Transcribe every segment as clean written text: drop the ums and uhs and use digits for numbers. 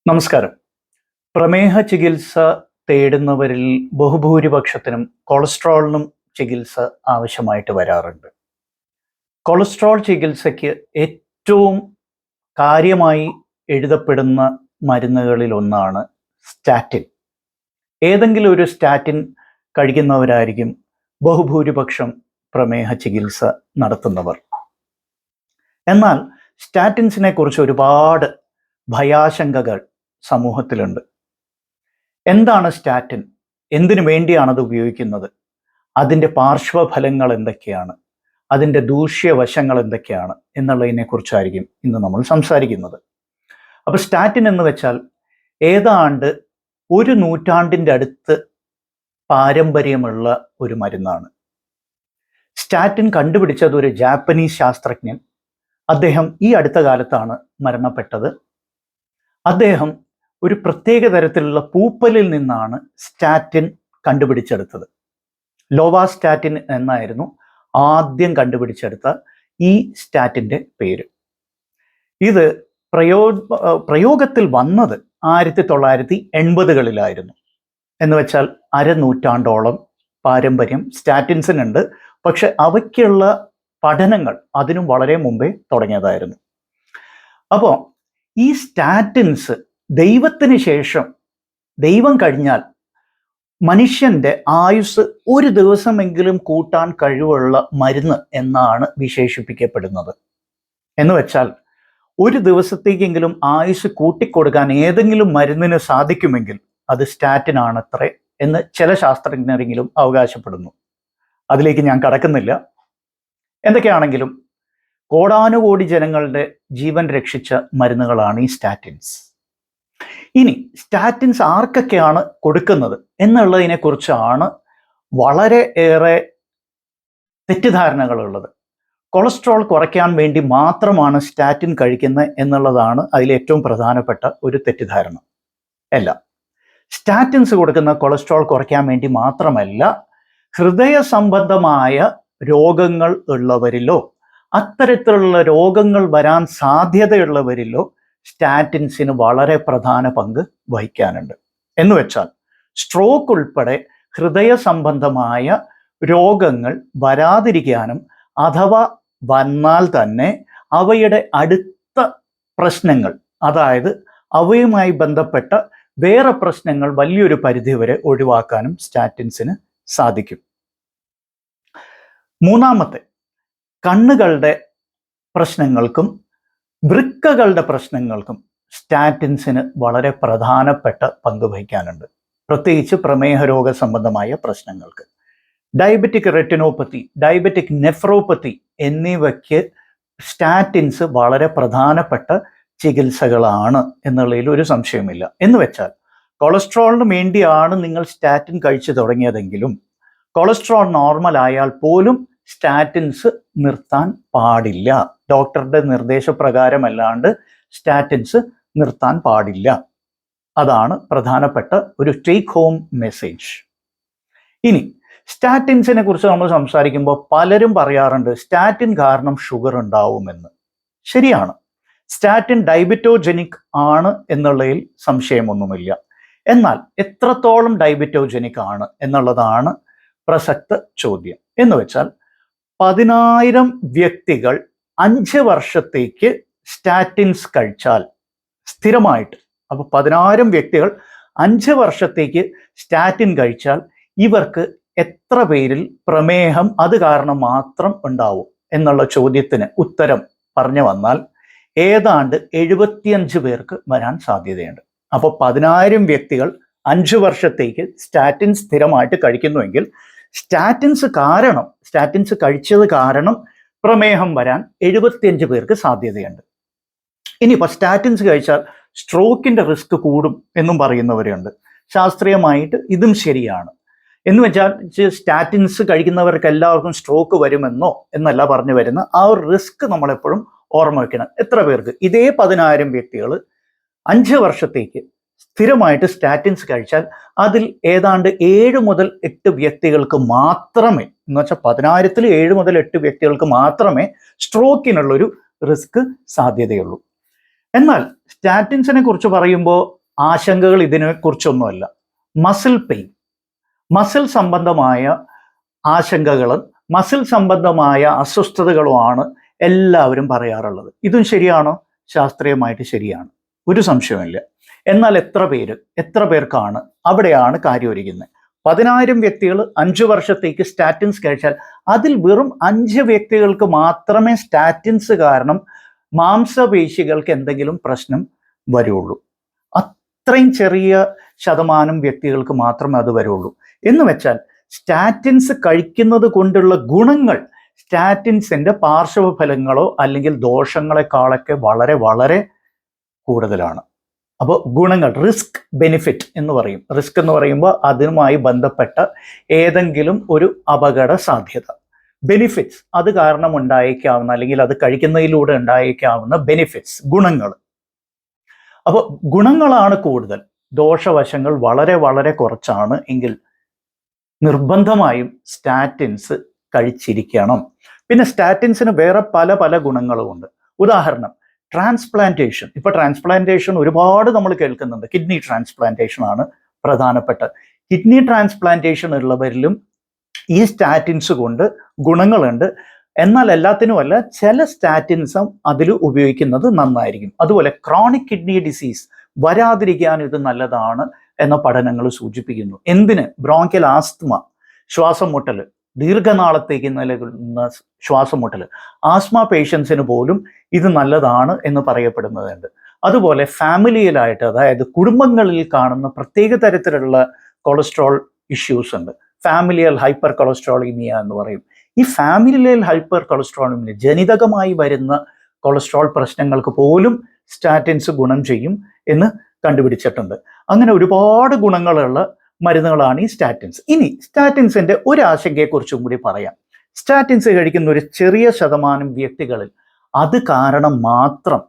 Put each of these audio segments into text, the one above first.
നമസ്കാരം. പ്രമേഹ ചികിത്സ തേടുന്നവരിൽ ബഹുഭൂരിപക്ഷത്തിനും കൊളസ്ട്രോളിനും ചികിത്സ ആവശ്യമായിട്ട് വരാറുണ്ട്. കൊളസ്ട്രോൾ ചികിത്സയ്ക്ക് ഏറ്റവും കാര്യമായി എഴുതപ്പെടുന്ന മരുന്നുകളിൽ ഒന്നാണ് സ്റ്റാറ്റിൻ. ഏതെങ്കിലും ഒരു സ്റ്റാറ്റിൻ കഴിക്കുന്നവരായിരിക്കും ബഹുഭൂരിപക്ഷം പ്രമേഹ ചികിത്സ നടത്തുന്നവർ. എന്നാൽ സ്റ്റാറ്റിൻസിനെ കുറിച്ച് ഒരുപാട് ഭയാശങ്കകൾ സമൂഹത്തിലുണ്ട്. എന്താണ് സ്റ്റാറ്റിൻ? എന്തിനു വേണ്ടിയാണ് അത് ഉപയോഗിക്കുന്നത്? അതിൻ്റെ പാർശ്വഫലങ്ങൾ എന്തൊക്കെയാണ്? അതിൻ്റെ ദൂഷ്യവശങ്ങൾ എന്തൊക്കെയാണ് എന്നുള്ളതിനെ കുറിച്ചായിരിക്കും ഇന്ന് നമ്മൾ സംസാരിക്കുന്നത്. അപ്പോൾ സ്റ്റാറ്റിൻ എന്ന് വെച്ചാൽ ഏതാണ്ട് ഒരു നൂറ്റാണ്ടിൻ്റെ അടുത്ത് പാരമ്പര്യമുള്ള ഒരു മരുന്നാണ്. സ്റ്റാറ്റിൻ കണ്ടുപിടിച്ചത് ഒരു ജാപ്പനീസ് ശാസ്ത്രജ്ഞൻ. അദ്ദേഹം ഈ അടുത്ത കാലത്താണ് മരണപ്പെട്ടത്. അദ്ദേഹം ഒരു പ്രത്യേക തരത്തിലുള്ള പൂപ്പലിൽ നിന്നാണ് സ്റ്റാറ്റിൻ കണ്ടുപിടിച്ചെടുത്തത്. ലോവാസ്റ്റാറ്റിൻ എന്നായിരുന്നു ആദ്യം കണ്ടുപിടിച്ചെടുത്ത ഈ സ്റ്റാറ്റിൻ്റെ പേര്. ഇത് പ്രയോഗത്തിൽ വന്നത് 1980കളിലായിരുന്നു. എന്ന് വെച്ചാൽ അരനൂറ്റാണ്ടോളം പാരമ്പര്യം സ്റ്റാറ്റിൻസിനുണ്ട്. പക്ഷെ അവയ്ക്കുള്ള പഠനങ്ങൾ അതിനും വളരെ മുമ്പേ തുടങ്ങിയതായിരുന്നു. അപ്പോൾ ഈ സ്റ്റാറ്റിൻസ് ദൈവത്തിന് ശേഷം, ദൈവം കഴിഞ്ഞാൽ മനുഷ്യൻ്റെ ആയുസ് ഒരു ദിവസമെങ്കിലും കൂട്ടാൻ കഴിവുള്ള മരുന്ന് എന്നാണ് വിശേഷിപ്പിക്കപ്പെടുന്നത്. എന്ന് വെച്ചാൽ ഒരു ദിവസത്തേക്കെങ്കിലും ആയുസ് കൂട്ടിക്കൊടുക്കാൻ ഏതെങ്കിലും മരുന്നിന് സാധിക്കുമെങ്കിൽ അത് സ്റ്റാറ്റിൻ ആണത്രേ എന്ന് ചില ശാസ്ത്രജ്ഞരെങ്കിലും അവകാശപ്പെടുന്നു. അതിലേക്ക് ഞാൻ കടക്കുന്നില്ല. എന്തൊക്കെയാണെങ്കിലും കോടാനുകോടി ജനങ്ങളുടെ ജീവൻ രക്ഷിച്ച മരുന്നുകളാണ് ഈ സ്റ്റാറ്റിൻസ്. ഇനി സ്റ്റാറ്റിൻസ് ആർക്കൊക്കെയാണ് കൊടുക്കുന്നത് എന്നുള്ളതിനെ കുറിച്ചാണ് വളരെ ഏറെ തെറ്റിദ്ധാരണകളുള്ളത്. കൊളസ്ട്രോൾ കുറയ്ക്കാൻ വേണ്ടി മാത്രമാണ് സ്റ്റാറ്റിൻ കഴിക്കുന്നത് എന്നുള്ളതാണ് അതിലേറ്റവും പ്രധാനപ്പെട്ട ഒരു തെറ്റിദ്ധാരണ. അല്ല, സ്റ്റാറ്റിൻസ് കൊടുക്കുന്ന കൊളസ്ട്രോൾ കുറയ്ക്കാൻ വേണ്ടി മാത്രമല്ല, ഹൃദയ സംബന്ധമായ രോഗങ്ങൾ ഉള്ളവരിലോ അത്തരത്തിലുള്ള രോഗങ്ങൾ വരാൻ സാധ്യതയുള്ളവരിലോ സ്റ്റാറ്റിൻസിന് വളരെ പ്രധാന പങ്ക് വഹിക്കാനുണ്ട്. എന്ന് വെച്ചാൽ സ്ട്രോക്ക് ഉൾപ്പെടെ ഹൃദയ സംബന്ധമായ രോഗങ്ങൾ വരാതിരിക്കാനും അഥവാ വന്നാൽ തന്നെ അവയുടെ അടുത്ത പ്രശ്നങ്ങൾ, അതായത് അവയുമായി ബന്ധപ്പെട്ട വേറെ പ്രശ്നങ്ങൾ വലിയൊരു പരിധിവരെ ഒഴിവാക്കാനും സ്റ്റാറ്റിൻസിന് സാധിക്കും. മൂന്നാമത്തെ, കണ്ണുകളുടെ പ്രശ്നങ്ങൾക്കും വൃക്കകളുടെ പ്രശ്നങ്ങൾക്കും സ്റ്റാറ്റിൻസിന് വളരെ പ്രധാനപ്പെട്ട പങ്ക് വഹിക്കാനുണ്ട്. പ്രത്യേകിച്ച് പ്രമേഹ രോഗ സംബന്ധമായ പ്രശ്നങ്ങൾക്ക്. ഡയബറ്റിക് റെറ്റിനോപ്പത്തി, ഡയബറ്റിക് നെഫ്രോപ്പത്തി എന്നിവയ്ക്ക് സ്റ്റാറ്റിൻസ് വളരെ പ്രധാനപ്പെട്ട ചികിത്സകളാണ് എന്നുള്ളതിൽ ഒരു സംശയമില്ല. എന്ന് വെച്ചാൽ കൊളസ്ട്രോളിന് വേണ്ടിയാണ് നിങ്ങൾ സ്റ്റാറ്റിൻ കഴിച്ചു തുടങ്ങിയതെങ്കിലും കൊളസ്ട്രോൾ നോർമൽ ആയാൽ പോലും സ്റ്റാറ്റിൻസ് നിർത്താൻ പാടില്ല. ഡോക്ടറുടെ നിർദ്ദേശപ്രകാരമല്ലാണ്ട് സ്റ്റാറ്റിൻസ് നിർത്താൻ പാടില്ല. അതാണ് പ്രധാനപ്പെട്ട ഒരു ടേക്ക് ഹോം മെസ്സേജ്. ഇനി സ്റ്റാറ്റിൻസിനെ കുറിച്ച് നമ്മൾ സംസാരിക്കുമ്പോൾ പലരും പറയാറുണ്ട് സ്റ്റാറ്റിൻ കാരണം ഷുഗർ ഉണ്ടാവുമെന്ന്. ശരിയാണ്, സ്റ്റാറ്റിൻ ഡയബറ്റോജനിക് ആണ് എന്നുള്ളതിൽ സംശയമൊന്നുമില്ല. എന്നാൽ എത്രത്തോളം ഡയബറ്റോജനിക് ആണ് എന്നുള്ളതാണ് പ്രസക്ത ചോദ്യം. എന്ന് വെച്ചാൽ 10,000 വ്യക്തികൾ 5 വർഷത്തേക്ക് സ്റ്റാറ്റിൻസ് കഴിച്ചാൽ സ്ഥിരമായിട്ട്, അപ്പോൾ 10,000 വ്യക്തികൾ 5 വർഷത്തേക്ക് സ്റ്റാറ്റിൻ കഴിച്ചാൽ ഇവർക്ക് എത്ര പേരിൽ പ്രമേഹം അത് കാരണം മാത്രം ഉണ്ടാവും എന്നുള്ള ചോദ്യത്തിന് ഉത്തരം പറഞ്ഞു വന്നാൽ ഏതാണ്ട് 75 പേർക്ക് വരാൻ സാധ്യതയുണ്ട്. അപ്പോൾ 10,000 വ്യക്തികൾ 5 വർഷത്തേക്ക് സ്റ്റാറ്റിൻ സ്ഥിരമായിട്ട് കഴിക്കുന്നുവെങ്കിൽ സ്റ്റാറ്റിൻസ് കഴിച്ചത് കാരണം പ്രമേഹം വരാൻ 75 പേർക്ക് സാധ്യതയുണ്ട്. ഇനിയിപ്പോൾ സ്റ്റാറ്റിൻസ് കഴിച്ചാൽ സ്ട്രോക്കിൻ്റെ റിസ്ക് കൂടും എന്നും പറയുന്നവരുണ്ട്. ശാസ്ത്രീയമായിട്ട് ഇതും ശരിയാണ്. എന്ന് വെച്ചാൽ സ്റ്റാറ്റിൻസ് കഴിക്കുന്നവർക്ക് എല്ലാവർക്കും സ്ട്രോക്ക് വരുമെന്നോ എന്നല്ല പറഞ്ഞു വരുന്ന ആ ഒരു റിസ്ക് നമ്മളെപ്പോഴും ഓർമ്മ വയ്ക്കണം. എത്ര പേർക്ക്? ഇതേ 10,000 വ്യക്തികൾ 5 വർഷത്തേക്ക് സ്ഥിരമായിട്ട് സ്റ്റാറ്റിൻസ് കഴിച്ചാൽ അതിൽ ഏതാണ്ട് 7 മുതൽ 8 വ്യക്തികൾക്ക് മാത്രമേ, എന്ന് വെച്ചാൽ 10,000-ൽ 7 മുതൽ 8 വ്യക്തികൾക്ക് മാത്രമേ സ്ട്രോക്കിനുള്ളൊരു റിസ്ക് സാധ്യതയുള്ളൂ. എന്നാൽ സ്റ്റാറ്റിൻസിനെ കുറിച്ച് പറയുമ്പോൾ ആശങ്കകൾ ഇതിനെക്കുറിച്ചൊന്നുമല്ല. മസിൽ പെയിൻ, മസിൽ സംബന്ധമായ ആശങ്കകളും മസിൽ സംബന്ധമായ അസ്വസ്ഥതകളുമാണ് എല്ലാവരും പറയാറുള്ളത്. ഇതും ശരിയാണോ? ശാസ്ത്രീയമായിട്ട് ശരിയാണ്, ഒരു സംശയമില്ല. എന്നാൽ എത്ര പേർക്കാണ് അവിടെയാണ് കാര്യമൊരുക്കുന്നത്. 10,000 വ്യക്തികൾ 5 വർഷത്തേക്ക് സ്റ്റാറ്റിൻസ് കഴിച്ചാൽ അതിൽ വെറും 5 വ്യക്തികൾക്ക് മാത്രമേ സ്റ്റാറ്റിൻസ് കാരണം മാംസപേശികൾക്ക് എന്തെങ്കിലും പ്രശ്നം വരുള്ളൂ. അത്രയും ചെറിയ ശതമാനം വ്യക്തികൾക്ക് മാത്രമേ അത് വരുള്ളൂ. എന്ന് വെച്ചാൽ സ്റ്റാറ്റിൻസ് കഴിക്കുന്നത് കൊണ്ടുള്ള ഗുണങ്ങൾ സ്റ്റാറ്റിൻസിന്റെ പാർശ്വഫലങ്ങളോ അല്ലെങ്കിൽ ദോഷങ്ങളെക്കാളൊക്കെ വളരെ വളരെ കൂടുതലാണ്. അപ്പോൾ ഗുണങ്ങൾ, റിസ്ക് ബെനിഫിറ്റ് എന്ന് പറയും. റിസ്ക് എന്ന് പറയുമ്പോൾ അതുമായി ബന്ധപ്പെട്ട ഏതെങ്കിലും ഒരു അപകട സാധ്യത. ബെനിഫിറ്റ്സ് അത് കാരണം ഉണ്ടായേക്കാവുന്ന അല്ലെങ്കിൽ അത് കഴിക്കുന്നതിലൂടെ ഉണ്ടായേക്കാവുന്ന ബെനിഫിറ്റ്സ്, ഗുണങ്ങൾ. അപ്പോൾ ഗുണങ്ങളാണ് കൂടുതൽ, ദോഷവശങ്ങൾ വളരെ വളരെ കുറച്ചാണ് എങ്കിൽ നിർബന്ധമായും സ്റ്റാറ്റിൻസ് കഴിച്ചിരിക്കണം. പിന്നെ സ്റ്റാറ്റിൻസിന് വേറെ പല ഗുണങ്ങളുമുണ്ട്. ഉദാഹരണം, ട്രാൻസ്പ്ലാന്റേഷൻ. ഇപ്പൊ ട്രാൻസ്പ്ലാന്റേഷൻ ഒരുപാട് നമ്മൾ കേൾക്കുന്നുണ്ട്. കിഡ്നി ട്രാൻസ്പ്ലാന്റേഷൻ ആണ് പ്രധാനപ്പെട്ട. കിഡ്നി ട്രാൻസ്പ്ലാന്റേഷൻ ഉള്ളവരിലും ഈ സ്റ്റാറ്റിൻസ് കൊണ്ട് ഗുണങ്ങളുണ്ട്. എന്നാൽ എല്ലാത്തിനുമല്ല, ചില സ്റ്റാറ്റിൻസും അതിൽ ഉപയോഗിക്കുന്നത് നന്നായിരിക്കും. അതുപോലെ ക്രോണിക് കിഡ്നി ഡിസീസ് വരാതിരിക്കാൻ ഇത് നല്ലതാണ് എന്ന പഠനങ്ങൾ സൂചിപ്പിക്കുന്നു. എന്തിന്? ബ്രോങ്കിയൽ ആസ്ത്മ, ശ്വാസം മുട്ടൽ, ദീർഘനാളത്തേക്ക് നിലനിൽക്കുന്ന ശ്വാസം മുട്ടൽ, ആസ്മ പേഷ്യൻസിന് പോലും ഇത് നല്ലതാണ് എന്ന് പറയപ്പെടുന്നതുണ്ട്. അതുപോലെ ഫാമിലിയിലായിട്ട്, അതായത് കുടുംബങ്ങളിൽ കാണുന്ന പ്രത്യേക തരത്തിലുള്ള കൊളസ്ട്രോൾ ഇഷ്യൂസ് ഉണ്ട്. ഫാമിലിയൽ ഹൈപ്പർ കൊളസ്ട്രോളീമിയ എന്ന് പറയും. ഈ ഫാമിലിയൽ ഹൈപ്പർ കൊളസ്ട്രോളീമിയ ജനിതകമായി വരുന്ന കൊളസ്ട്രോൾ പ്രശ്നങ്ങൾക്ക് പോലും സ്റ്റാറ്റിൻസ് ഗുണം ചെയ്യും എന്ന് കണ്ടുപിടിച്ചിട്ടുണ്ട്. അങ്ങനെ ഒരുപാട് ഗുണങ്ങളുള്ള മരുന്നുകളാണ് ഈ സ്റ്റാറ്റിൻസ്. ഇനി സ്റ്റാറ്റിൻസിന്റെ ഒരു ആശങ്കയെക്കുറിച്ചും കൂടി പറയാം. സ്റ്റാറ്റിൻസ് കഴിക്കുന്ന ഒരു ചെറിയ ശതമാനം വ്യക്തികളിൽ അത് കാരണം മാത്രം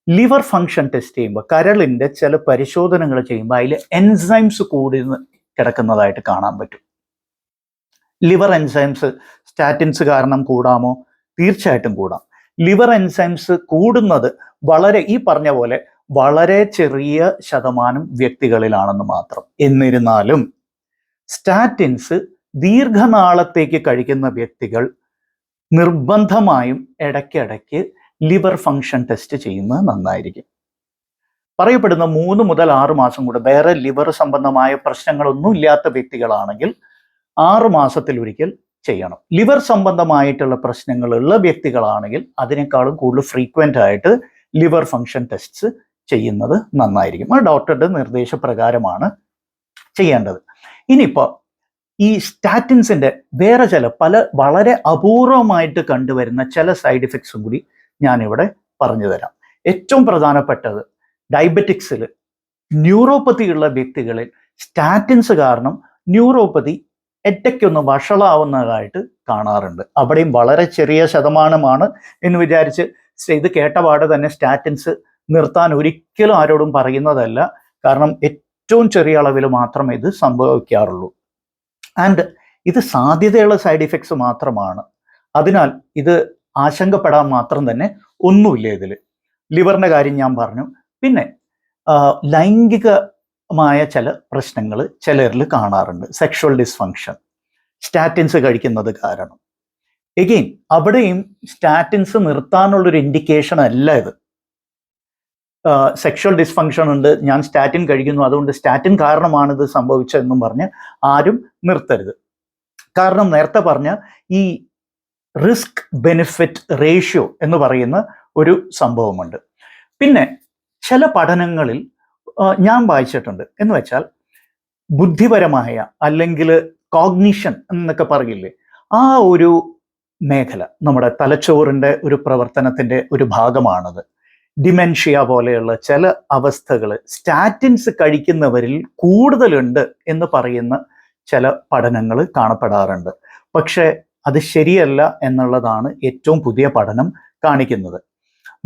ലിവർ ഫങ്ഷൻ ടെസ്റ്റ് ചെയ്യുമ്പോൾ, കരളിന്റെ ചില പരിശോധനകൾ ചെയ്യുമ്പോൾ അതിൽ എൻസൈംസ് കൂടി കിടക്കുന്നതായിട്ട് കാണാൻ പറ്റും. ലിവർ എൻസൈംസ് സ്റ്റാറ്റിൻസ് കാരണം കൂടാമോ? തീർച്ചയായിട്ടും കൂടാം. ലിവർ എൻസൈംസ് കൂടുന്നത് ഈ പറഞ്ഞ പോലെ വളരെ ചെറിയ ശതമാനം വ്യക്തികളിലാണെന്ന് മാത്രം. എന്നിരുന്നാലും സ്റ്റാറ്റിൻസ് ദീർഘനാളത്തേക്ക് കഴിക്കുന്ന വ്യക്തികൾ നിർബന്ധമായും ഇടയ്ക്കിടയ്ക്ക് ലിവർ ഫങ്ഷൻ ടെസ്റ്റ് ചെയ്യുന്നത് നന്നായിരിക്കും. പറയപ്പെടുന്ന 3 മുതൽ 6 മാസം കൂടെ വേറെ ലിവർ സംബന്ധമായ പ്രശ്നങ്ങളൊന്നും ഇല്ലാത്ത വ്യക്തികളാണെങ്കിൽ 6 മാസത്തിലൊരിക്കൽ ചെയ്യണം. ലിവർ സംബന്ധമായിട്ടുള്ള പ്രശ്നങ്ങളുള്ള വ്യക്തികളാണെങ്കിൽ അതിനേക്കാളും കൂടുതൽ ഫ്രീക്വൻ്റ് ആയിട്ട് ലിവർ ഫങ്ഷൻ ടെസ്റ്റ്സ് ചെയ്യുന്നത് നന്നായിരിക്കും. അത് ഡോക്ടറുടെ നിർദ്ദേശപ്രകാരമാണ് ചെയ്യേണ്ടത്. ഇനിയിപ്പോൾ ഈ സ്റ്റാറ്റിൻസിന്റെ വേറെ വളരെ അപൂർവമായിട്ട് കണ്ടുവരുന്ന ചില സൈഡ് ഇഫക്ട്സും കൂടി ഞാനിവിടെ പറഞ്ഞു തരാം. ഏറ്റവും പ്രധാനപ്പെട്ടത് ഡയബറ്റിക്സിൽ ന്യൂറോപ്പതി ഉള്ള വ്യക്തികളിൽ സ്റ്റാറ്റിൻസ് കാരണം ന്യൂറോപ്പതി ഇടയ്ക്കൊന്ന് വഷളാവുന്നതായിട്ട് കാണാറുണ്ട്. അവിടെയും വളരെ ചെറിയ ശതമാനമാണ് എന്ന് വിചാരിച്ച് ഇത് കേട്ടപാട് തന്നെ സ്റ്റാറ്റിൻസ് നിർത്താൻ ഒരിക്കലും ആരോടും പറയുന്നതല്ല. കാരണം ഏറ്റവും ചെറിയ അളവിൽ മാത്രമേ ഇത് സംഭവിക്കാറുള്ളൂ. ആൻഡ് ഇത് സാധ്യതയുള്ള സൈഡ് ഇഫക്ട്സ് മാത്രമാണ്. അതിനാൽ ഇത് ആശങ്കപ്പെടാൻ മാത്രം തന്നെ ഒന്നുമില്ല ഇതിൽ. ലിവറിൻ്റെ കാര്യം ഞാൻ പറഞ്ഞു. പിന്നെ ലൈംഗികമായ ചില പ്രശ്നങ്ങൾ ചിലരിൽ കാണാറുണ്ട്. സെക്ഷുവൽ ഡിസ്ഫങ്ഷൻ സ്റ്റാറ്റിൻസ് കഴിക്കുന്നത് കാരണം. എഗെയിൻ അവിടെയും സ്റ്റാറ്റിൻസ് നിർത്താനുള്ളൊരു ഇൻഡിക്കേഷൻ അല്ല ഇത്. സെക്ഷുവൽ ഡിസ്ഫങ്ഷൻ ഉണ്ട്, ഞാൻ സ്റ്റാറ്റിൻ കഴിക്കുന്നു, അതുകൊണ്ട് സ്റ്റാറ്റിൻ കാരണമാണ് ഇത് സംഭവിച്ചതെന്നും പറഞ്ഞ് ആരും നിർത്തരുത്. കാരണം നേരത്തെ പറഞ്ഞ ഈ റിസ്ക് ബെനിഫിറ്റ് റേഷ്യോ എന്ന് പറയുന്ന ഒരു സംഭവമുണ്ട്. പിന്നെ ചില പഠനങ്ങളിൽ ഞാൻ വായിച്ചിട്ടുണ്ട്. എന്ന് വെച്ചാൽ ബുദ്ധിപരമായ അല്ലെങ്കിൽ കോഗ്നിഷൻ എന്നൊക്കെ പറയില്ലേ, ആ ഒരു മേഖല നമ്മുടെ തലച്ചോറിൻ്റെ ഒരു പ്രവർത്തനത്തിൻ്റെ ഒരു ഭാഗമാണത്. ഡിമെൻഷ്യ പോലെയുള്ള ചില അവസ്ഥകൾ സ്റ്റാറ്റിൻസ് കഴിക്കുന്നവരിൽ കൂടുതലുണ്ട് എന്ന് പറയുന്ന ചില പഠനങ്ങൾ കാണപ്പെടാറുണ്ട്. പക്ഷേ അത് ശരിയല്ല എന്നുള്ളതാണ് ഏറ്റവും പുതിയ പഠനം കാണിക്കുന്നത്.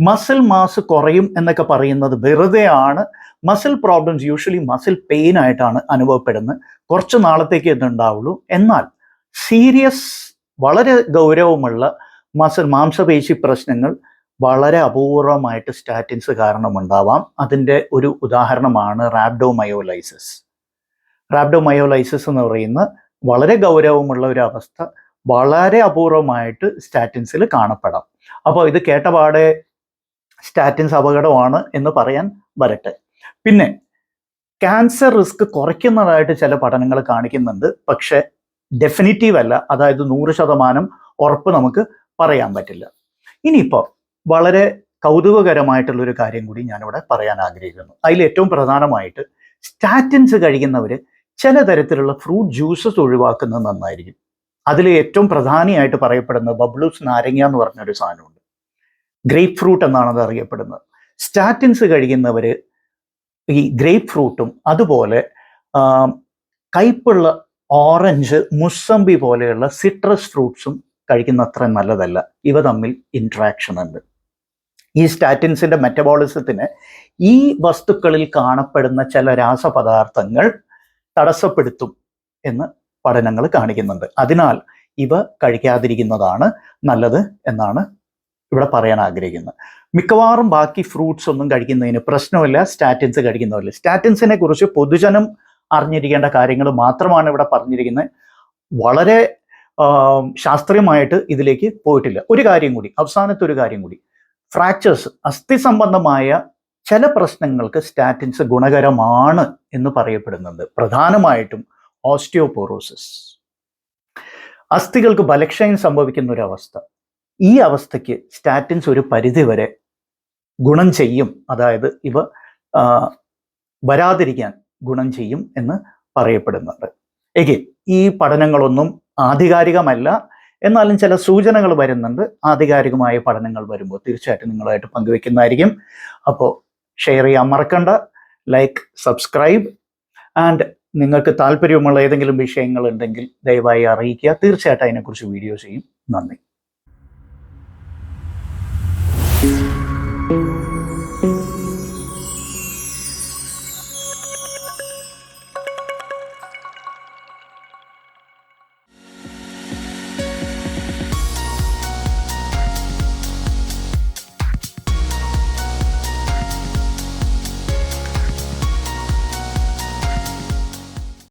മസിൽ മാസ് കുറയും എന്നൊക്കെ പറയുന്നത് വെറുതെയാണ്. Muscle problems usually muscle pain ആയിട്ടാണ് അനുഭവപ്പെടുന്നത്. കുറച്ച് നാളത്തേക്ക് ഇതുണ്ടാവുള്ളൂ. എന്നാൽ സീരിയസ് വളരെ ഗൗരവമുള്ള മാംസപേശി പ്രശ്നങ്ങൾ വളരെ അപൂർവമായിട്ട് സ്റ്റാറ്റിൻസ് കാരണമുണ്ടാവാം. അതിൻ്റെ ഒരു ഉദാഹരണമാണ് റാബ്ഡോമയോലൈസിസ്. റാബ്ഡോമയോലൈസിസ് എന്ന് പറയുന്ന വളരെ ഗൗരവമുള്ള ഒരു അവസ്ഥ വളരെ അപൂർവമായിട്ട് സ്റ്റാറ്റിൻസിൽ കാണപ്പെടാം. അപ്പോൾ ഇത് കേട്ടപാടെ സ്റ്റാറ്റിൻസ് അപകടമാണ് എന്ന് പറയാൻ വരട്ടെ. പിന്നെ ക്യാൻസർ റിസ്ക് കുറയ്ക്കുന്നതായിട്ട് ചില പഠനങ്ങൾ കാണിക്കുന്നുണ്ട്, പക്ഷെ ഡെഫിനിറ്റീവ് അല്ല, അതായത് 100% ഉറപ്പ് നമുക്ക് പറയാൻ പറ്റില്ല. ഇനിയിപ്പോൾ വളരെ കൗതുകകരമായിട്ടുള്ളൊരു കാര്യം കൂടി ഞാനിവിടെ പറയാൻ ആഗ്രഹിക്കുന്നു. അതിൽ ഏറ്റവും പ്രധാനമായിട്ട് സ്റ്റാറ്റിൻസ് കഴിക്കുന്നവർ ചില തരത്തിലുള്ള ഫ്രൂട്ട് ജ്യൂസസ് ഒഴിവാക്കുന്നത് നന്നായിരിക്കും. അതിൽ ഏറ്റവും പ്രധാനമായിട്ട് പറയപ്പെടുന്നത് ബബ്ലൂസ് നാരങ്ങ എന്ന് പറഞ്ഞൊരു സാധനമുണ്ട്. ഗ്രേപ്പ് ഫ്രൂട്ട് എന്നാണ് അത് അറിയപ്പെടുന്നത്. സ്റ്റാറ്റിൻസ് കഴിക്കുന്നവർ ഈ ഗ്രേപ്പ് ഫ്രൂട്ടും അതുപോലെ കയ്പുള്ള ഓറഞ്ച്, മുസമ്പി പോലെയുള്ള സിട്രസ് ഫ്രൂട്ട്സും കഴിക്കുന്ന അത്ര നല്ലതല്ല. ഇവ തമ്മിൽ ഇൻട്രാക്ഷൻ ഉണ്ട്. ഈ സ്റ്റാറ്റിൻസിന്റെ മെറ്റബോളിസത്തിന് ഈ വസ്തുക്കളിൽ കാണപ്പെടുന്ന ചില രാസപദാർത്ഥങ്ങൾ തടസ്സപ്പെടുത്തും എന്ന് പഠനങ്ങൾ കാണിക്കുന്നുണ്ട്. അതിനാൽ ഇവ കഴിക്കാതിരിക്കുന്നതാണ് നല്ലത് എന്നാണ് ഇവിടെ പറയാൻ ആഗ്രഹിക്കുന്നത്. മിക്കവാറും ബാക്കി ഫ്രൂട്ട്സ് ഒന്നും കഴിക്കുന്നതിന് പ്രശ്നമില്ല, സ്റ്റാറ്റിൻസ് കഴിക്കുന്നവരില്ല. സ്റ്റാറ്റിൻസിനെ കുറിച്ച് പൊതുജനം അറിഞ്ഞിരിക്കേണ്ട കാര്യങ്ങൾ മാത്രമാണ് ഇവിടെ പറഞ്ഞിരിക്കുന്നത്. വളരെ ശാസ്ത്രീയമായിട്ട് ഇതിലേക്ക് പോയിട്ടില്ല. ഒരു കാര്യം കൂടി, അവസാനത്തെ ഒരു കാര്യം കൂടി, ഫ്രാക്ചേഴ്സ്, അസ്ഥി സംബന്ധമായ ചില പ്രശ്നങ്ങൾക്ക് സ്റ്റാറ്റിൻസ് ഗുണകരമാണ് എന്ന് പറയപ്പെടുന്നുണ്ട്. പ്രധാനമായിട്ടും ഓസ്റ്റിയോപോറോസിസ്, അസ്ഥികൾക്ക് ബലക്ഷയം സംഭവിക്കുന്ന ഒരു അവസ്ഥ. ഈ അവസ്ഥയ്ക്ക് സ്റ്റാറ്റിൻസ് ഒരു പരിധിവരെ ഗുണം ചെയ്യും, അതായത് ഇവ വരാതിരിക്കാൻ ഗുണം ചെയ്യും എന്ന് പറയപ്പെടുന്നുണ്ട്. എഗെയിൻ ഈ പഠനങ്ങളൊന്നും ആധികാരികമല്ല, എന്നാലും ചില സൂചനകൾ വരുന്നുണ്ട്. ആധികാരികമായ പഠനങ്ങൾ വരുമ്പോൾ തീർച്ചയായിട്ടും നിങ്ങളായിട്ട് പങ്കുവെക്കുന്നതായിരിക്കും. അപ്പോൾ ഷെയർ ചെയ്യാൻ മറക്കണ്ട, ലൈക്ക്, സബ്സ്ക്രൈബ്, ആൻഡ് നിങ്ങൾക്ക് താല്പര്യമുള്ള ഏതെങ്കിലും വിഷയങ്ങൾ ഉണ്ടെങ്കിൽ ദയവായി അറിയിക്കുക. തീർച്ചയായിട്ടും അതിനെക്കുറിച്ച് വീഡിയോ ചെയ്യും. നന്ദി.